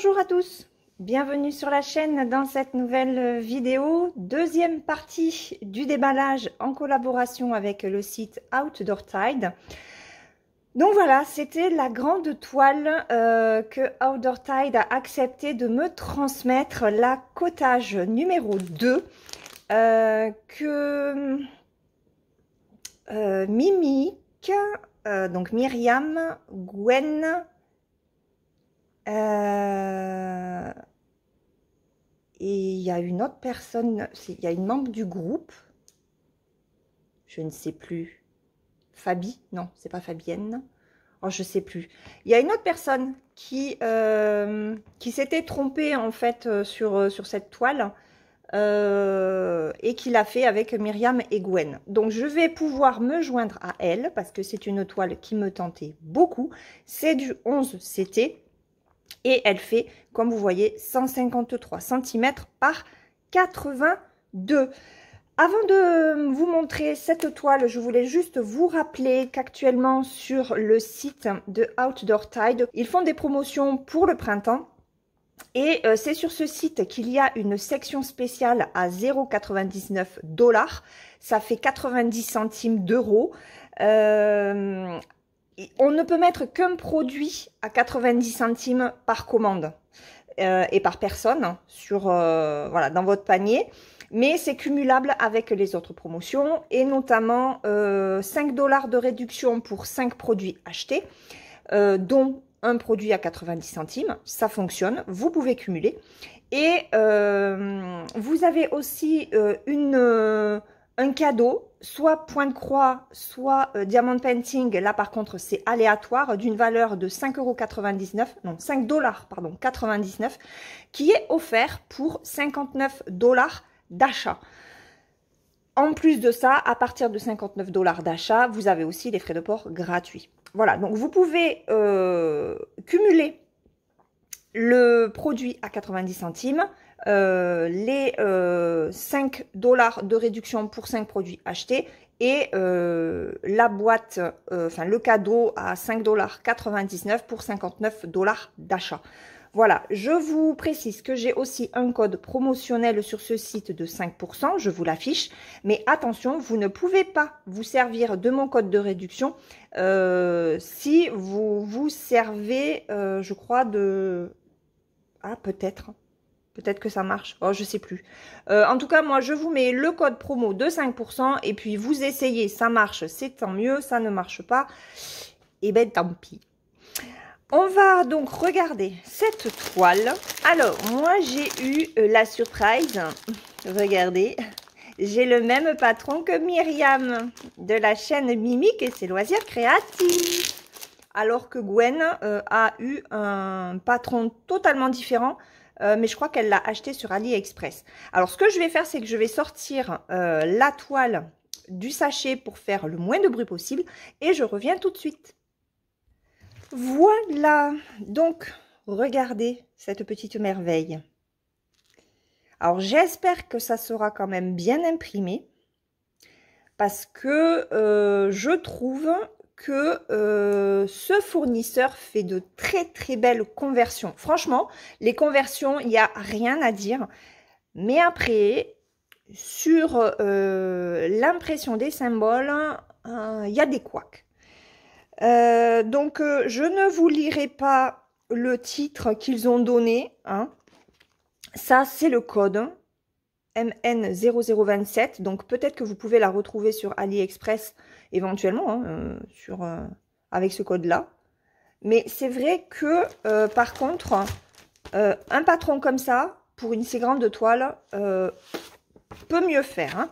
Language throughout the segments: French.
Bonjour à tous, bienvenue sur la chaîne dans cette nouvelle vidéo, deuxième partie du déballage en collaboration avec le site Outdoor Tide. Donc voilà, c'était la grande toile que Outdoor Tide a accepté de me transmettre, la cottage numéro 2 que Mimic, donc Myriam, Gwen, et il y a une autre personne, il y a une membre du groupe, je ne sais plus, Fabi, non, c'est pas Fabienne, oh, je sais plus. Il y a une autre personne qui s'était trompée en fait sur cette toile et qui l'a fait avec Myriam et Gwen. Donc je vais pouvoir me joindre à elle parce que c'est une toile qui me tentait beaucoup. C'est du 11 CT. Et elle fait, comme vous voyez, 153 cm par 82. Avant de vous montrer cette toile, je voulais juste vous rappeler qu'actuellement sur le site de Outdoor Tide, ils font des promotions pour le printemps. Et c'est sur ce site qu'il y a une section spéciale à 0,99 $. Ça fait 90 centimes d'euros. On ne peut mettre qu'un produit à 90 centimes par commande et par personne sur, voilà, dans votre panier. Mais c'est cumulable avec les autres promotions et notamment 5 $ de réduction pour 5 produits achetés, dont un produit à 90 centimes. Ça fonctionne, vous pouvez cumuler. Et vous avez aussi un cadeau, soit point de croix, soit diamond painting. Là, par contre, c'est aléatoire, d'une valeur de 5,99 €, non, 5 $, pardon, 99, qui est offert pour 59 $ d'achat. En plus de ça, à partir de 59 $ d'achat, vous avez aussi les frais de port gratuits. Voilà, donc vous pouvez cumuler le produit à 90 centimes, les 5 $ de réduction pour 5 produits achetés et la boîte, enfin le cadeau à 5,99 $ pour 59 $ d'achat. Voilà, je vous précise que j'ai aussi un code promotionnel sur ce site de 5%, je vous l'affiche, mais attention, vous ne pouvez pas vous servir de mon code de réduction si vous vous servez, je crois, de... Ah, peut-être que ça marche, oh, je sais plus. En tout cas, moi, je vous mets le code promo de 5% et puis vous essayez, ça marche, c'est tant mieux, ça ne marche pas, et ben tant pis. On va donc regarder cette toile. Alors, moi, j'ai eu la surprise. Regardez, j'ai le même patron que Myriam de la chaîne Mimic et ses loisirs créatifs. Alors que Gwen a eu un patron totalement différent, mais je crois qu'elle l'a acheté sur AliExpress. Alors, ce que je vais faire, c'est que je vais sortir la toile du sachet pour faire le moins de bruit possible et je reviens tout de suite. Voilà, donc regardez cette petite merveille. Alors j'espère que ça sera quand même bien imprimé parce que je trouve que ce fournisseur fait de très belles conversions. Franchement, les conversions, il n'y a rien à dire. Mais après, sur l'impression des symboles, il y a des couacs. Donc, je ne vous lirai pas le titre qu'ils ont donné. Hein. Ça, c'est le code MN0027. Donc, peut-être que vous pouvez la retrouver sur AliExpress éventuellement, hein, avec ce code-là. Mais c'est vrai que, par contre, un patron comme ça, pour une si grande toile, peut mieux faire. Hein.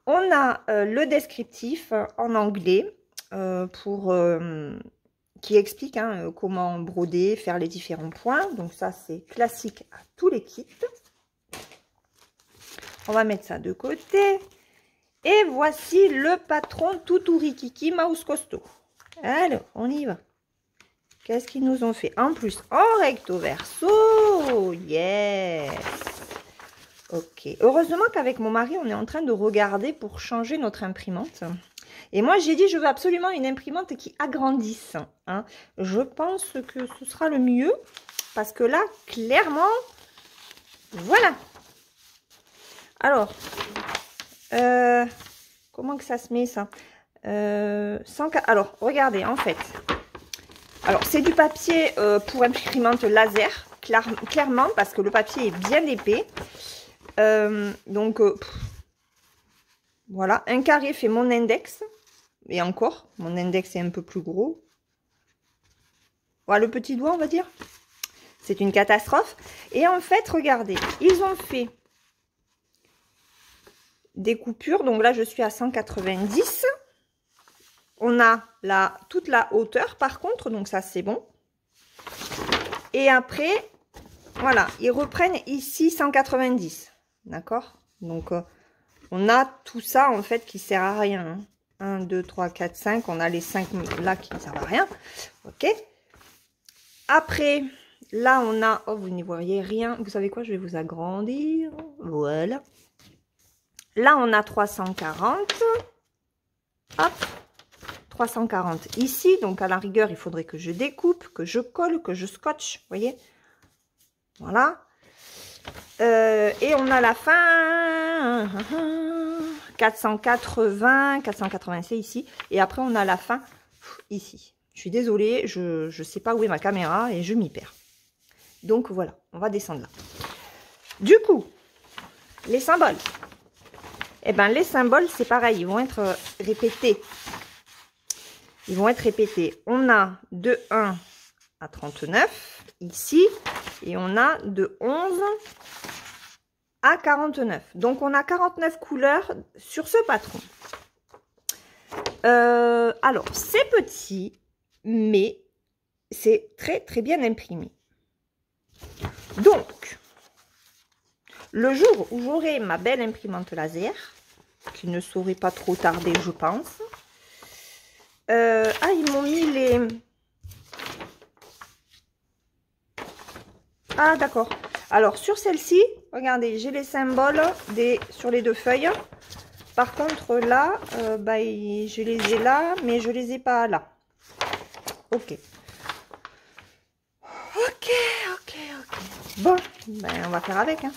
On a le descriptif en anglais. Qui explique hein, comment broder, faire les différents points. Donc ça, c'est classique à tous les kits. On va mettre ça de côté. Et voici le patron Tuturikiki Mouse Costaud. Alors, on y va. Qu'est-ce qu'ils nous ont fait? En plus, en recto verso. Yes. Ok. Heureusement qu'avec mon mari, on est en train de regarder pour changer notre imprimante. Et moi, j'ai dit, je veux absolument une imprimante qui agrandisse. Hein. Je pense que ce sera le mieux. parce que là, clairement, voilà. Alors, comment que ça se met ça? Alors, regardez, en fait. Alors, c'est du papier pour imprimante laser, clairement, parce que le papier est bien épais. Voilà, un carré fait mon index. Et encore, mon index est un peu plus gros. Voilà, le petit doigt, on va dire. C'est une catastrophe. Et en fait, regardez, ils ont fait des coupures. Donc là, je suis à 190. On a toute la hauteur, par contre. Donc ça, c'est bon. Et après, voilà, ils reprennent ici 190. D'accord? Donc, on a tout ça, en fait, qui sert à rien. 1, 2, 3, 4, 5. On a les 5 là qui ne servent à rien. OK? Après, là, on a... Oh, vous n'y voyez rien. Vous savez quoi? Je vais vous agrandir. Voilà. Là, on a 340. Hop. 340 ici. Donc, à la rigueur, il faudrait que je découpe, que je colle, que je scotche. Vous voyez? Voilà. Et on a la fin. 480, 486 ici. Et après, on a la fin ici. Je suis désolée, je ne sais pas où est ma caméra et je m'y perds. Donc voilà, on va descendre là. Du coup, les symboles. Eh bien, les symboles, c'est pareil, ils vont être répétés. Ils vont être répétés. On a de 1 à 39 ici. Et on a de 11 à 49. Donc, on a 49 couleurs sur ce patron. Alors, c'est petit, mais c'est très, très bien imprimé. Donc, le jour où j'aurai ma belle imprimante laser, qui ne saurait pas trop tarder, je pense. Ah, ils m'ont mis les... Ah, d'accord. Alors, sur celle-ci, regardez, j'ai les symboles sur les deux feuilles. Par contre, là, je les ai là, mais je les ai pas là. Ok. Ok. Bon, on va faire avec. Hein.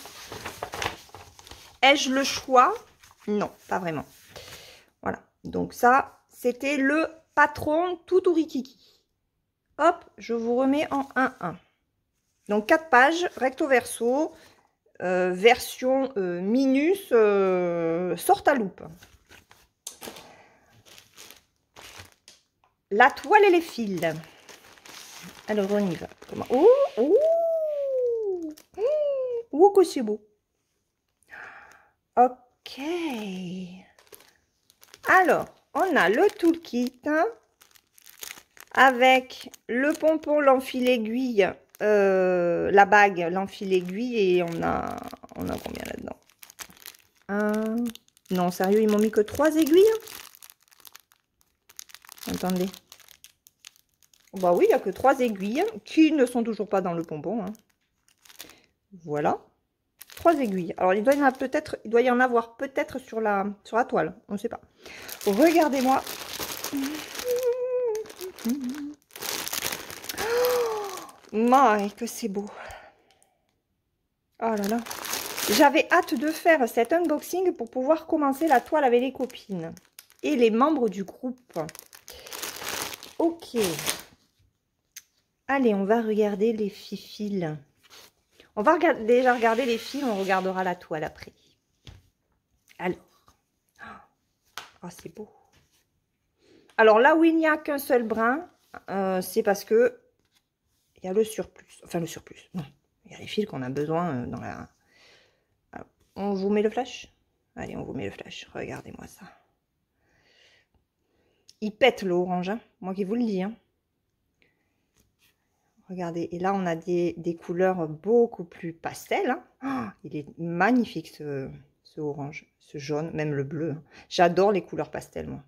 Ai-je le choix? Non, pas vraiment. Voilà. Donc ça, c'était le patron Tuturikiki. Hop, je vous remets en 1-1. Donc 4 pages, recto verso, version minus, sorte à loupe. La toile et les fils. Alors on y va. Oh, que c'est beau. Ok. Alors, on a le toolkit avec le pompon, l'enfil aiguille, la bague, l'enfil aiguille et on a combien là-dedans? Non, sérieux, ils m'ont mis que 3 aiguilles. Attendez. Bah oui, il n'y a que 3 aiguilles qui ne sont toujours pas dans le pompon. Hein. Voilà. 3 aiguilles. Alors, il doit y en avoir peut-être sur la toile. On ne sait pas. Regardez-moi. Oh, que c'est beau. Oh là là. J'avais hâte de faire cet unboxing pour pouvoir commencer la toile avec les copines et les membres du groupe. Ok. Allez, on va regarder les fils. On va déjà regarder les fils, on regardera la toile après. Alors. Oh, c'est beau. Alors là où il n'y a qu'un seul brin, c'est parce que il y a le surplus. Enfin, le surplus, non. Il y a les fils qu'on a besoin dans la... Alors, on vous met le flash? Allez, on vous met le flash. Regardez-moi ça. Il pète le orange, hein. Moi qui vous le dis. Hein. Regardez, et là on a des couleurs beaucoup plus pastel. Hein. Oh, il est magnifique ce orange, ce jaune, même le bleu. Hein. J'adore les couleurs pastel, moi.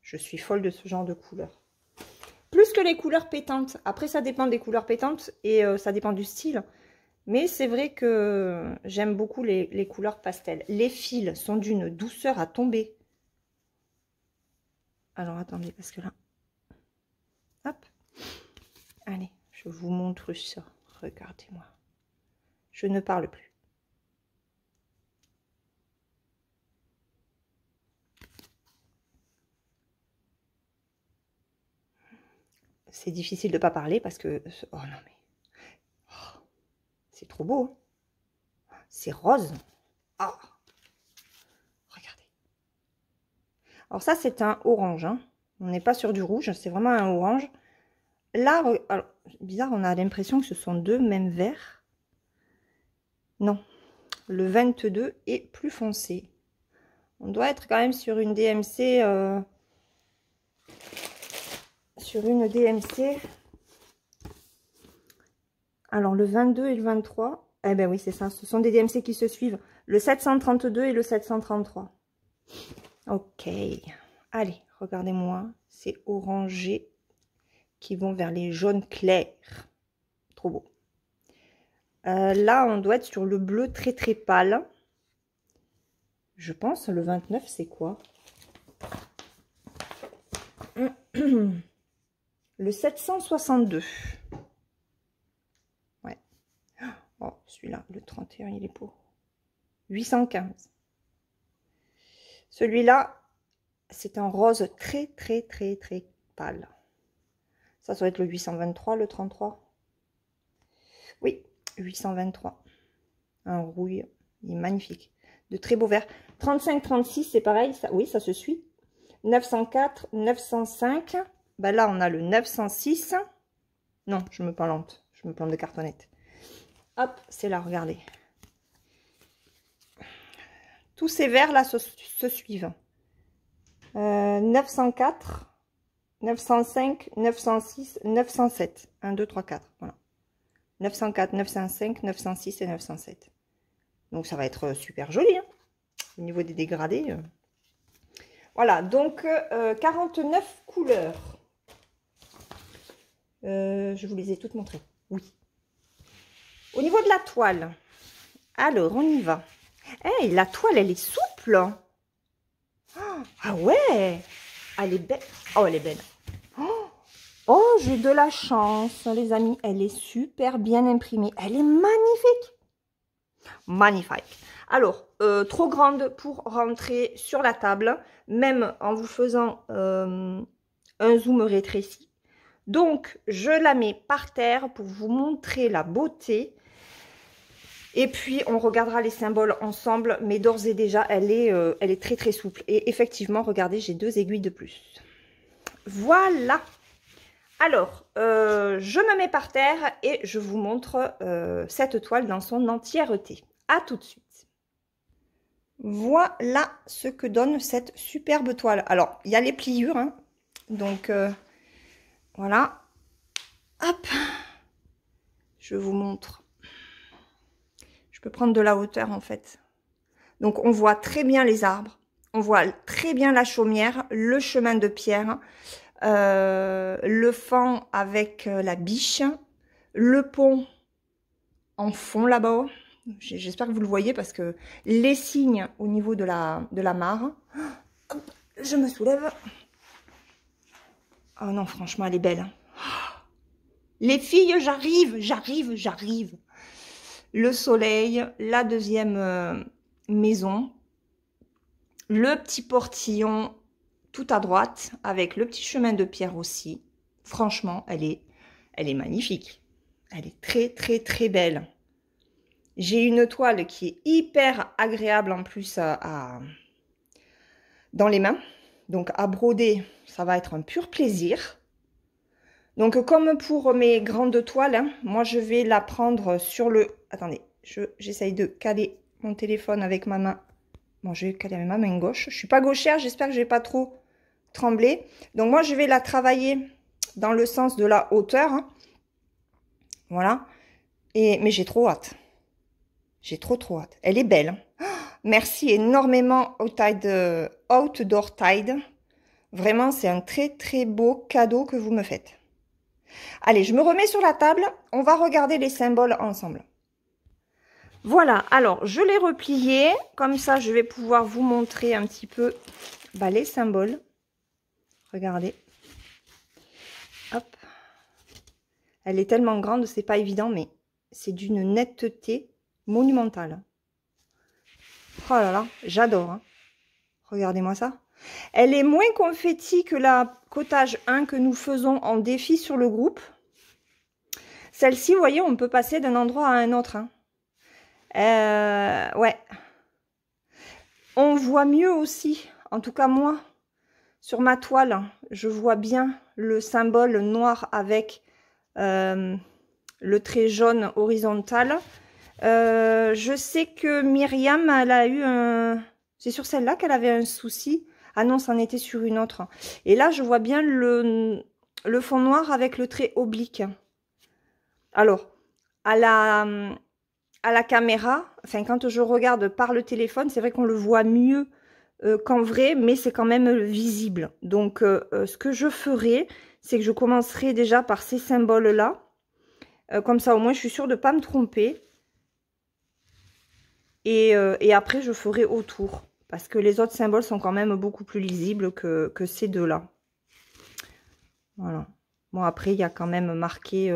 Je suis folle de ce genre de couleurs. Plus que les couleurs pétantes. Après, ça dépend des couleurs pétantes et ça dépend du style. Mais c'est vrai que j'aime beaucoup les couleurs pastel. Les fils sont d'une douceur à tomber. Alors, attendez, parce que là... Hop. Allez, je Je vous montre ça. Regardez-moi. Je ne parle plus. C'est difficile de ne pas parler parce que... Oh non mais... Oh, c'est trop beau. Hein. C'est rose. Oh. Regardez. Alors ça, c'est un orange. Hein. On n'est pas sur du rouge. C'est vraiment un orange. Là, alors, bizarre, on a l'impression que ce sont deux mêmes verts. Non. Le 22 est plus foncé. On doit être quand même sur une DMC... sur une DMC. Alors le 22 et le 23, eh ben oui c'est ça, ce sont des DMC qui se suivent. Le 732 et le 733. Ok, allez, regardez-moi, c'est orangé qui vont vers les jaunes clairs. Trop beau. Là, on doit être sur le bleu très très pâle. Je pense, le 29, c'est quoi? Le 762. Ouais. Oh, celui-là, le 31, il est beau. 815. Celui-là, c'est un rose très, très, très, très pâle. Ça doit être le 823, le 33. Oui, 823. Un rouille, il est magnifique. De très beaux verts. 35-36, c'est pareil. Ça, oui, ça se suit. 904, 905. Ben là, on a le 906. Non, je me plante. Je me plante de cartonnette. Hop, c'est là, regardez. Tous ces verts-là se suivent. 904, 905, 906, 907. 1, 2, 3, 4. Voilà. 904, 905, 906 et 907. Donc, ça va être super joli. Hein, au niveau des dégradés. Voilà, donc 49 couleurs. Je vous les ai toutes montrées. Oui. Au niveau de la toile, alors on y va. Hey, la toile, elle est souple. Ah ouais, elle est belle. Oh, elle est belle. Oh, j'ai de la chance, les amis. Elle est super bien imprimée. Elle est magnifique. Magnifique. Alors, trop grande pour rentrer sur la table, même en vous faisant un zoom rétréci. Donc, je la mets par terre pour vous montrer la beauté. Et puis, on regardera les symboles ensemble. Mais d'ores et déjà, elle est très, très souple. Et effectivement, regardez, j'ai 2 aiguilles de plus. Voilà. Alors, je me mets par terre et je vous montre cette toile dans son entièreté. À tout de suite. Voilà ce que donne cette superbe toile. Alors, il y a les pliures. Hein. Donc, voilà. Hop. Je vous montre. Je peux prendre de la hauteur, en fait. Donc, on voit très bien les arbres. On voit très bien la chaumière, le chemin de pierre, le fan avec la biche, le pont en fond là-bas. J'espère que vous le voyez parce que les signes au niveau de la mare. Je me soulève. Oh non, franchement, elle est belle. Les filles, j'arrive. Le soleil, la deuxième maison, le petit portillon tout à droite avec le petit chemin de pierre aussi. Franchement, elle est magnifique. Elle est très, très, très belle. J'ai une toile qui est hyper agréable en plus dans les mains. Donc, à broder, ça va être un pur plaisir. Donc, comme pour mes grandes toiles, hein, moi, je vais la prendre sur le... Attendez, j'essaye de caler mon téléphone avec ma main. Bon, je vais caler avec ma main gauche. Je suis pas gauchère, j'espère que je vais pas trop trembler. Donc, moi, je vais la travailler dans le sens de la hauteur. Hein. Voilà. Mais j'ai trop hâte. J'ai trop hâte. Elle est belle. Oh, merci énormément Outdoor Tide. Vraiment, c'est un très, très beau cadeau que vous me faites. Allez, je me remets sur la table. On va regarder les symboles ensemble. Voilà, alors je l'ai replié. Comme ça, je vais pouvoir vous montrer un petit peu les symboles. Regardez. Hop. Elle est tellement grande, c'est pas évident, mais c'est d'une netteté monumentale. Oh là là, j'adore. Hein. Regardez-moi ça. Elle est moins confetti que la cottage 1 que nous faisons en défi sur le groupe. Celle-ci, vous voyez, on peut passer d'un endroit à un autre. Hein. Ouais. On voit mieux aussi, en tout cas moi, sur ma toile, je vois bien le symbole noir avec le trait jaune horizontal. Je sais que Myriam, elle a eu un... C'est sur celle-là qu'elle avait un souci. Ah non, c'en était sur une autre. Et là, je vois bien le fond noir avec le trait oblique. Alors, à la caméra, enfin quand je regarde par le téléphone, c'est vrai qu'on le voit mieux qu'en vrai, mais c'est quand même visible. Donc, ce que je ferai, c'est que je commencerai déjà par ces symboles-là. Comme ça, au moins, je suis sûre de ne pas me tromper. Et après, je ferai autour. Parce que les autres symboles sont quand même beaucoup plus lisibles que ces deux-là. Voilà. Bon, après, il y a quand même marqué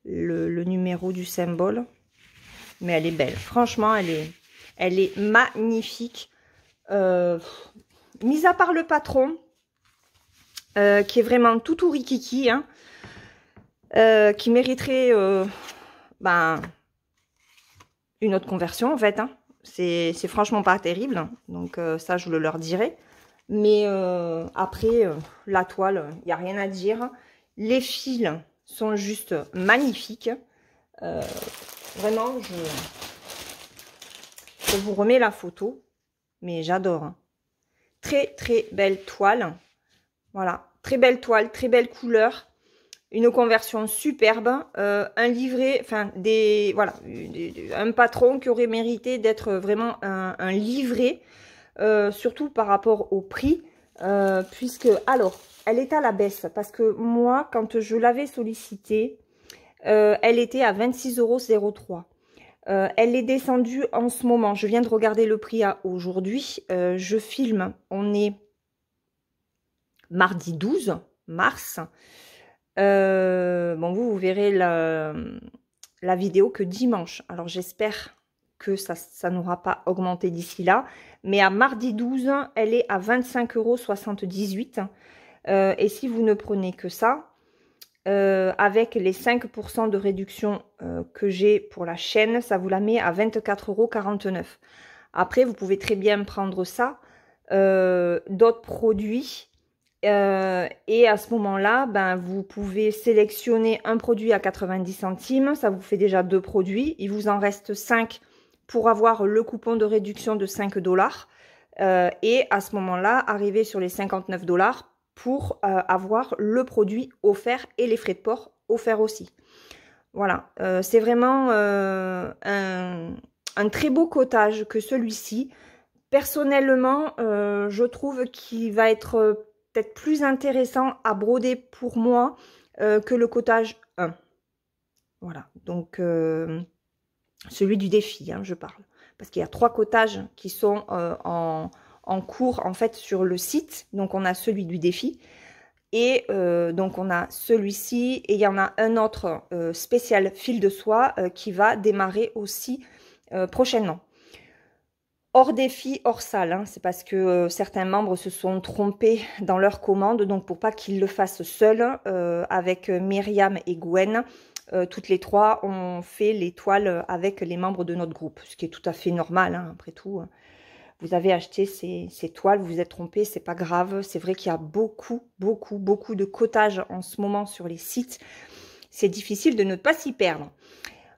le numéro du symbole. Mais elle est belle. Franchement, elle est magnifique. Mis à part le patron, qui est vraiment tout rikiki, hein, qui mériterait une autre conversion en fait. Hein. C'est franchement pas terrible, donc ça je le leur dirai. Mais après, la toile, il n'y a rien à dire. Les fils sont juste magnifiques. Vraiment, je vous remets la photo, mais j'adore. Hein. Très très belle toile. Voilà, très belle toile, très belle couleur. Une conversion superbe, un livret, enfin voilà, un patron qui aurait mérité d'être vraiment un livret, surtout par rapport au prix, puisque, alors, elle est à la baisse, parce que moi, quand je l'avais sollicitée, elle était à 26,03 €. Elle est descendue en ce moment, je viens de regarder le prix à aujourd'hui, je filme, on est mardi 12 mars. Bon, vous verrez la vidéo que dimanche. Alors, j'espère que ça n'aura pas augmenté d'ici là. Mais à mardi 12, elle est à 25,78 €. Et si vous ne prenez que ça, avec les 5% de réduction que j'ai pour la chaîne, ça vous la met à 24,49 €. Après, vous pouvez très bien prendre ça, d'autres produits. Et à ce moment-là, ben, vous pouvez sélectionner un produit à 90 centimes. Ça vous fait déjà 2 produits. Il vous en reste 5 pour avoir le coupon de réduction de 5 $. Et à ce moment-là, arriver sur les 59 $ pour avoir le produit offert et les frais de port offerts aussi. Voilà, c'est vraiment un très beau cottage que celui-ci. Personnellement, je trouve qu'il va être peut-être plus intéressant à broder pour moi que le cottage 1. Voilà, donc celui du défi, hein, je parle. Parce qu'il y a 3 cottages qui sont en cours en fait sur le site. Donc on a celui du défi. Et donc on a celui-ci et il y en a un autre spécial fil de soie qui va démarrer aussi prochainement. Hors défi, hors salle, hein. C'est parce que certains membres se sont trompés dans leur commande, donc pour pas qu'ils le fassent seuls, avec Myriam et Gwen, toutes les trois ont fait les toiles avec les membres de notre groupe, ce qui est tout à fait normal, hein, après tout. Vous avez acheté ces toiles, vous vous êtes trompé, c'est pas grave. C'est vrai qu'il y a beaucoup de cottages en ce moment sur les sites. C'est difficile de ne pas s'y perdre.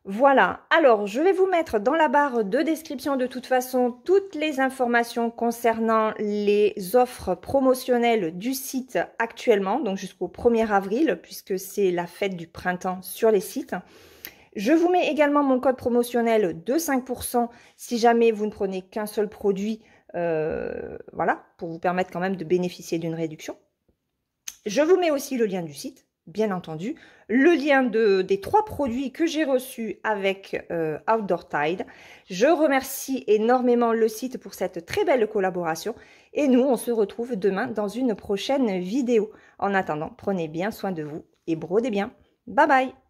Voilà, alors je vais vous mettre dans la barre de description de toute façon toutes les informations concernant les offres promotionnelles du site actuellement, donc jusqu'au 1er avril, puisque c'est la fête du printemps sur les sites. Je vous mets également mon code promotionnel de 5% si jamais vous ne prenez qu'un seul produit, voilà, pour vous permettre quand même de bénéficier d'une réduction. Je vous mets aussi le lien du site, bien entendu, le lien des 3 produits que j'ai reçus avec Outdoor Tide. Je remercie énormément le site pour cette très belle collaboration et nous, on se retrouve demain dans une prochaine vidéo. En attendant, prenez bien soin de vous et brodez bien. Bye bye!